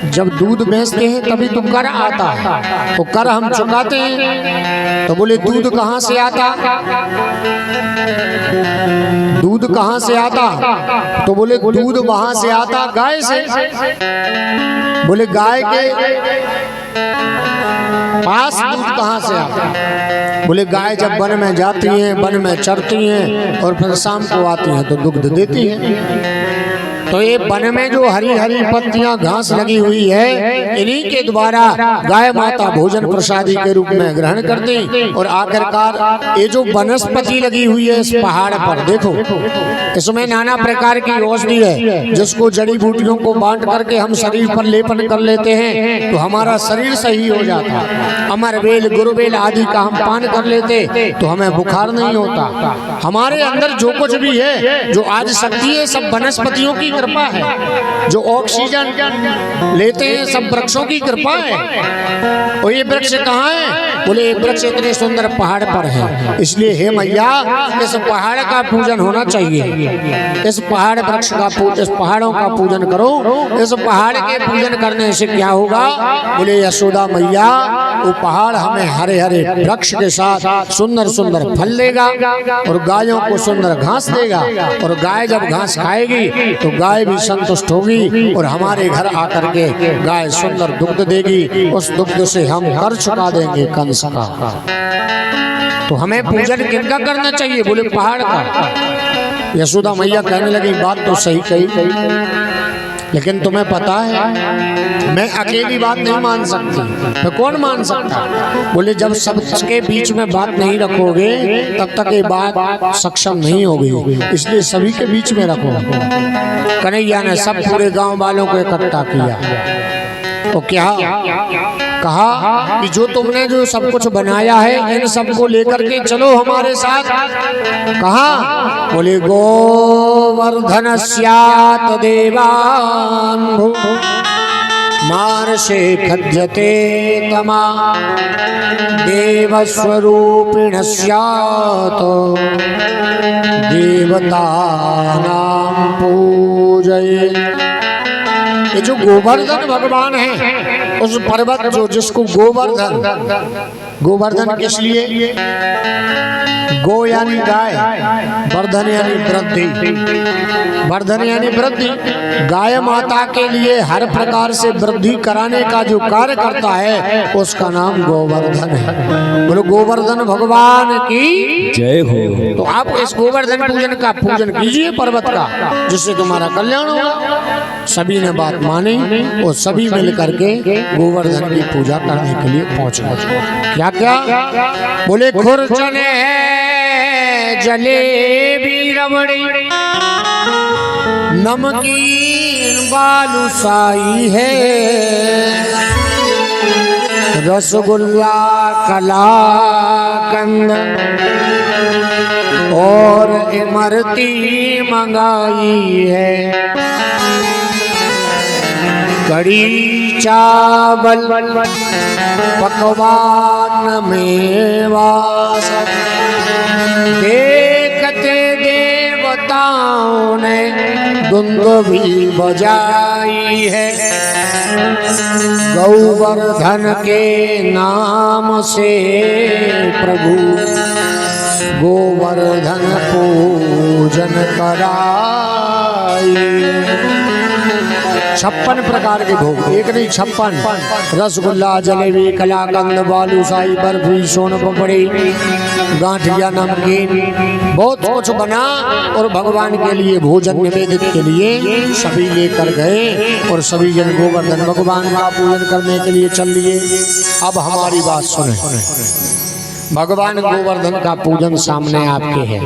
जब दूध बेचते हैं तभी तो कर आता है, तो कर हम चुकाते हैं। तो बोले दूध कहाँ से आता? दूध कहाँ से आता? तो बोले दूध वहां से आता गाय से। बोले गाय के पास दूध कहाँ से आता? बोले गाय जब वन में जाती हैं, वन में चरती हैं और फिर शाम को आती हैं तो दुग्ध देती हैं। तो ये वन में जो हरी हरी पत्तियां घास लगी हुई है, इन्हीं के द्वारा गाय माता भोजन प्रसादी के रूप में ग्रहण करती। और आखिरकार ये जो वनस्पति लगी हुई है इस पहाड़ पर देखो, इसमें नाना प्रकार की औषधि है, जिसको जड़ी बूटियों को बांट करके हम शरीर पर लेपन कर लेते हैं तो हमारा शरीर सही हो जाता। अमरवेल गुरुवेल आदि का हम पान कर लेते तो हमें बुखार नहीं होता। हमारे अंदर जो कुछ भी है, जो आज शक्ति है, सब वनस्पतियों की कृपा है। जो ऑक्सीजन लेते हैं सब वृक्षों की कृपा है। और ये वृक्ष कहाँ है? बोले ये वृक्ष इतने सुंदर पहाड़ पर है, इसलिए हे मैया इस पहाड़ का पूजन होना चाहिए। इस पहाड़ वृक्ष का इस पहाड़ों का पूजन करो। इस पहाड़ के पूजन करने से क्या होगा? बोले यशोदा मैया, वो पहाड़ हमें हरे हरे वृक्ष के साथ सुंदर सुंदर फल देगा और गायों को सुंदर घास देगा। और गाय जब घास खाएगी तो गाय भी संतुष्ट होगी और हमारे घर आकर के गाय सुंदर दुग्ध देगी। उस दुग्ध से हम कर चुका देंगे कंस का। तो हमें पूजन किनका करना चाहिए? बोले पहाड़ का। यशोदा मैया कहने लगी, बात तो सही कही, लेकिन तुम्हें पता है मैं अकेली बात नहीं मान सकती। तो कौन मान सकता? बोले जब सबके बीच में बात नहीं रखोगे तब तक ये बात सक्षम नहीं होगी, इसलिए सभी के बीच में रखो। कन्हैया ने सब पूरे गांव वालों को इकट्ठा किया। तो क्या कहा कि जो तुमने जो सब कुछ बनाया है इन सबको लेकर के चलो हमारे साथ। कहा? बोले गोवर्धन स्यात् देवान् मार्षे खज्जते तमा देवस्वरूपिण स्यात् देवतानां पूजये। ये जो गोवर्धन भगवान है, उस पर्वत जो जिसको गोवर्धन किस लिए? गो यानी गाय, वर्धन यानी वृद्धि। वर्धन यानी वृद्धि। गाय माता के लिए हर प्रकार से वृद्धि कराने का जो कार्य करता है उसका नाम गोवर्धन है। बोलो गोवर्धन भगवान की जय हो। तो आप इस गोवर्धन पूजन का पूजन कीजिए पर्वत का, जिससे तुम्हारा कल्याण होगा। सभी ने बात मानी और सभी मिल करके गोवर्धन की पूजा करने के लिए पहुंच गए। क्या क्या? बोले खुरचने जलेबी रबड़ी नमकीन बालूशाही है, रसगुल्ला कलाकंद और इमरती मंगाई है। कड़ी चावल पकवान मेवा देखते देवताओं ने धुंद भी बजाई है। गोवर्धन के नाम से प्रभु गोवर्धन पूजन कराई। 56 प्रकार के भोग, एक नहीं 56। रसगुल्ला, जलेबी, कलाकंद, बालूशाही, बर्फी, सोन पापड़ी, गांठिया, नमकीन, बहुत कुछ बना और भगवान के लिए भोजन निवेदित के लिए सभी लेकर गए और सभी जन गोवर्धन भगवान का पूजन करने के लिए चल लिए। अब हमारी बात सुने, भगवान गोवर्धन का पूजन सामने आपके है,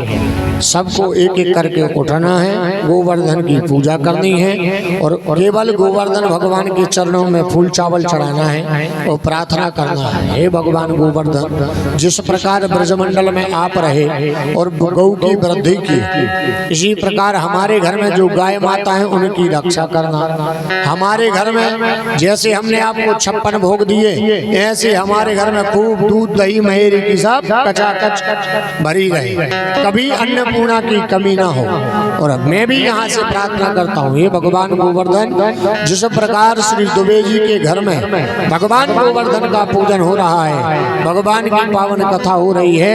सबको एक एक करके उठाना है, गोवर्धन की पूजा करनी है और केवल गोवर्धन भगवान के चरणों में फूल चावल चढ़ाना है और प्रार्थना करना है, हे भगवान गोवर्धन जिस प्रकार ब्रजमंडल में आप रहे और गौ की वृद्धि की, इसी प्रकार हमारे घर में जो गाय माता है उनकी रक्षा करना। हमारे घर में जैसे हमने आपको 56 भोग दिए, ऐसे हमारे घर में खूब दूध दही महेरी की सब कचाकच भरी रहे, कभी अन्नपूर्णा की कमी ना हो। और मैं भी यहाँ से प्रार्थना करता हूँ, हे भगवान गोवर्धन जिस प्रकार श्री दुबे जी के घर में भगवान गोवर्धन का पूजन हो रहा है, भगवान की पावन कथा हो रही है,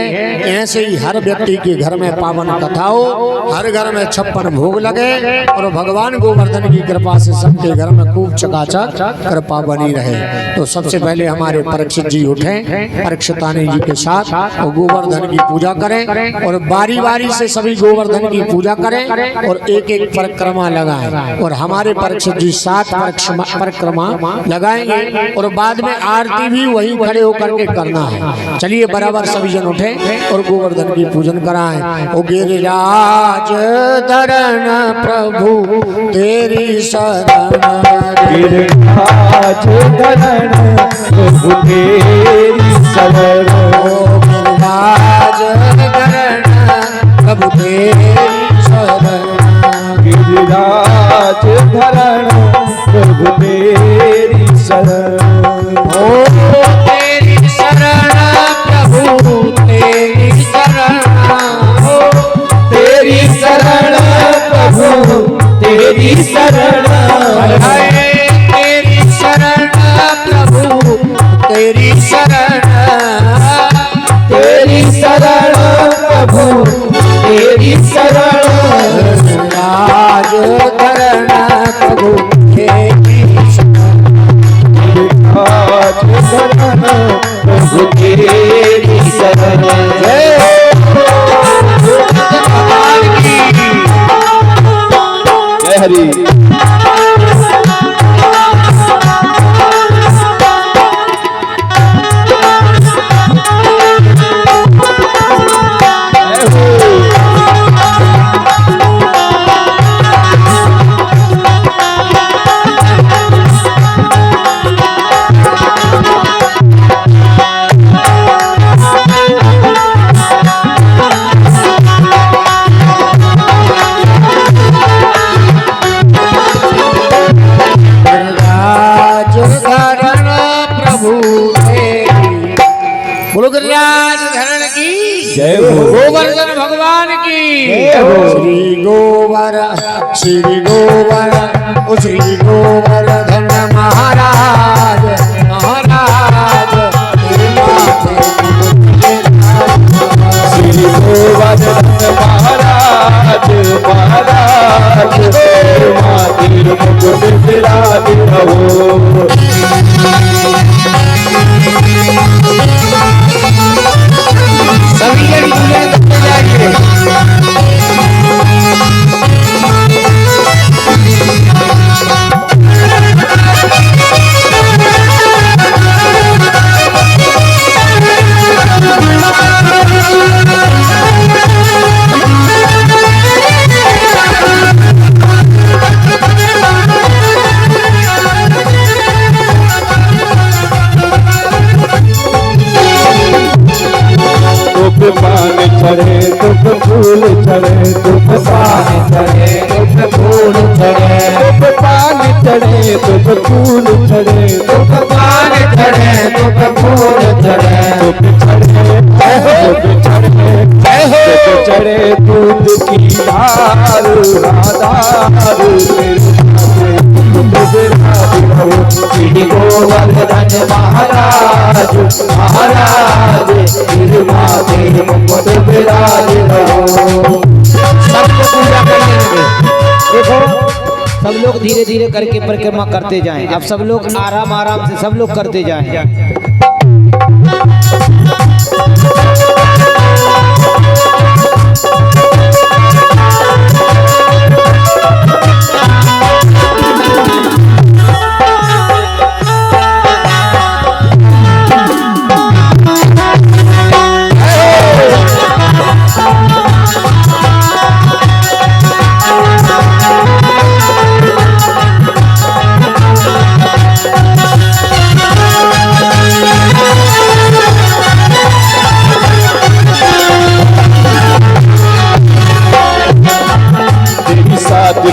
ऐसे ही हर व्यक्ति के घर में पावन कथा हो, हर घर में 56 भोग लगे और भगवान गोवर्धन की कृपा से सबके घर में खूब चकाचक कृपा बनी रहे। तो सबसे पहले हमारे परीक्षित जी उठे, परीक्षितानी जी के साथ और गोवर्धन की पूजा करें और बारी बारी से सभी गोवर्धन की पूजा करें और एक एक परिक्रमा लगाएं और हमारे परीक्षित जी 7 परिक्रमा लगाएंगे और बाद में आरती भी वहीं खड़े होकर के करना है। चलिए बराबर सभी जन उठे और गोवर्धन की पूजन कराएं। ओ गिरिराज धरण प्रभु तेरी शरण, गिरिराज धरण प्रभु तेरी शरण, गिरिराज धरण प्रभु तेरी शरण, गिरिराज धरण प्रभु तेरी शरण, ओ तेरी शरण प्रभु तेरी शरण, तेरी शरण प्रभु तेरी शरण, तेरी शरण प्रभु तेरी शरण, तेरी शरण प्रभु तेरी शरण, राज धरण प्रभु तेरी शरण, आज धरण प्रभु तेरी शरण, जय हरि। गिरिराज धरण की जय हो, गोवर्धन भगवान की श्री गोवर्धन महाराज महाराज, श्री गोवर्धन महाराज महाराज, मातिर मुकुट विराज रहो, सभी जन पूजा करते जाइए। पान चढ़े तुम फूल चढ़े, तुम पान चढ़े तुम फूल चढ़े, तुम पान चढ़े तुम फूल चढ़े, तुम पान चढ़े तुम फूल चढ़े, तुम चढ़े दूध की धार राधार, श्री गोवर्धन महाराज महाराज, मातिर मुकुट विराज रहो। सबको पूजा करने लगे। देखो सब लोग धीरे धीरे करके परिक्रमा करते जाएं। अब सब लोग आराम आराम से सब लोग करते जाएं।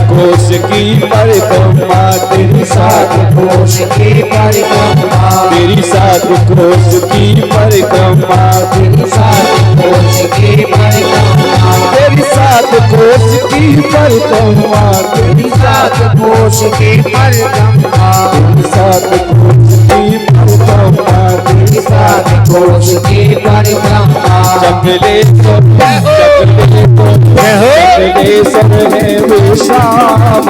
कोश की परिक्रमा तेरी सात कोश की परिक्रमा तेरी सात कोश की परिक्रमा तेरी सात कोश की परिक्रमा तेरी सात कोश की परिक्रमा तेरी सात कोश की परिक्रमा तेरी सात कोश की परिक्रमा तेरी सात कोश की परिक्रमा चकले सब है विशाम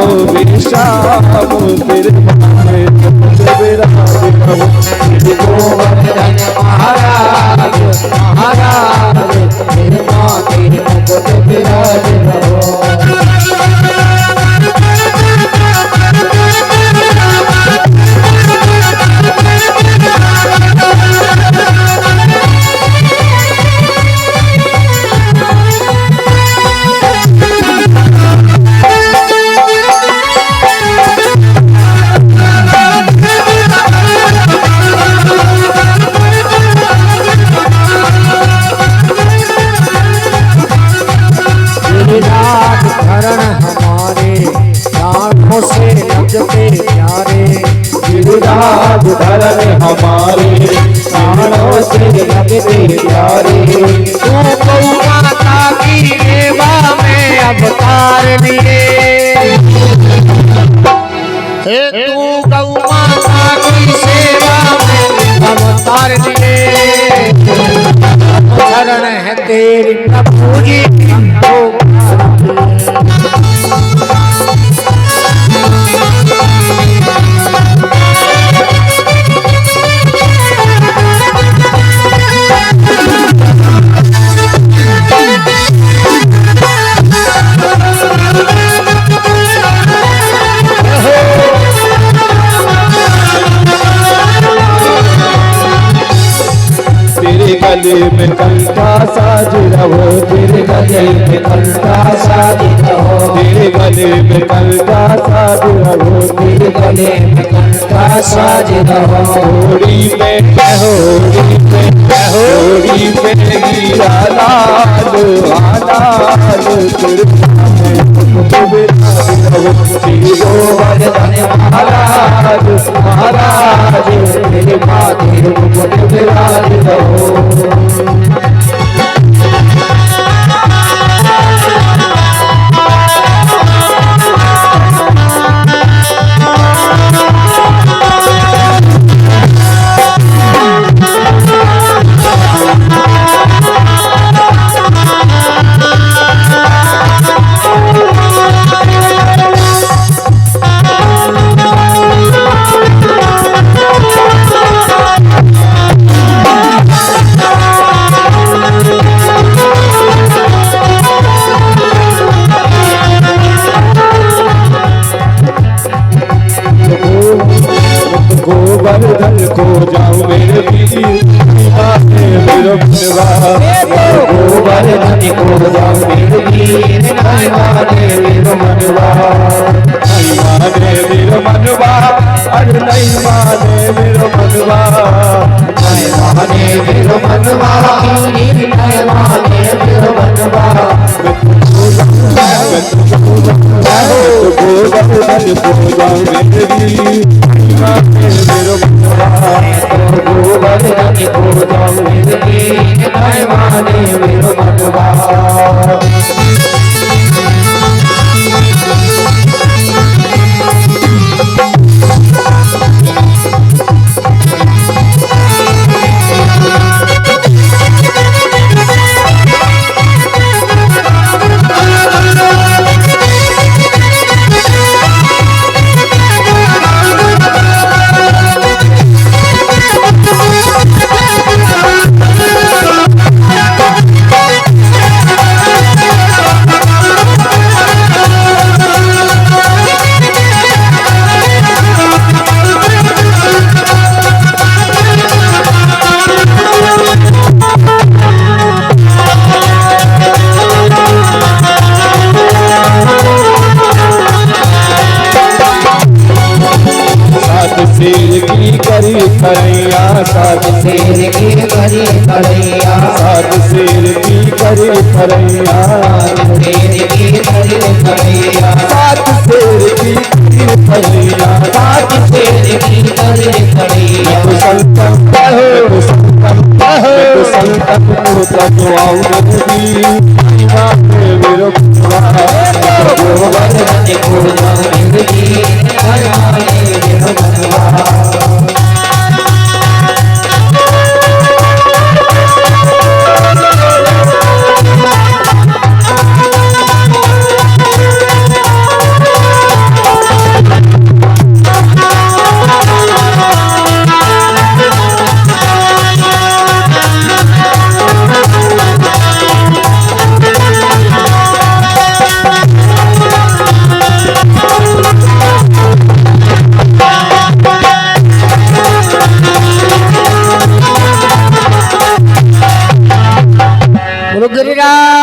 तेरे गोवर्धन महाराज महाराज तेरे माथे मुकुट विराज रहो। गिरिराज धरन हमारे प्राणों से लगते प्यारे तू गौ माता की सेवा में अवतार लिए हे तू गौ माता की सेवा में अवतार लिए शरण है तेरी प्रभु जी गले में कंठा साज रहो तेरे गले में कंठा साज रहो तेरे गले में कंठा साज रहो तेरे गले में कंठा साज रहो होड़ी में हीरा लाल लाल तेरे गोवर्धन महाराज महाराज तेरे माथे मुकुट विराज रहो। गोवर्धन को जाऊं मेरे पीर मेरे मनवा गोवर्धन को जाऊं मेरे पीर मेरे मनवा नहीं माने मेरे मनवा अरे नहीं माने मेरे मनवा नहीं माने मेरे मनवा नहीं माने मेरे मनवा गोवर्धन को जाऊं मेरे पीर मेरो मनवा गोवर्धन को जाऊं मेरे पीर माने मेरो मनवा। शेर की करी करैया सात शेर की करी करैया शेर की करी करैया सात शेर की करैया सात शेर की करी करैया तो संकल्प हो संकल्प हो संकल्प होता जो आऊंगी मेरे गोवर्धन को जिंदगी करवाने भगवान बोलो गिरिराज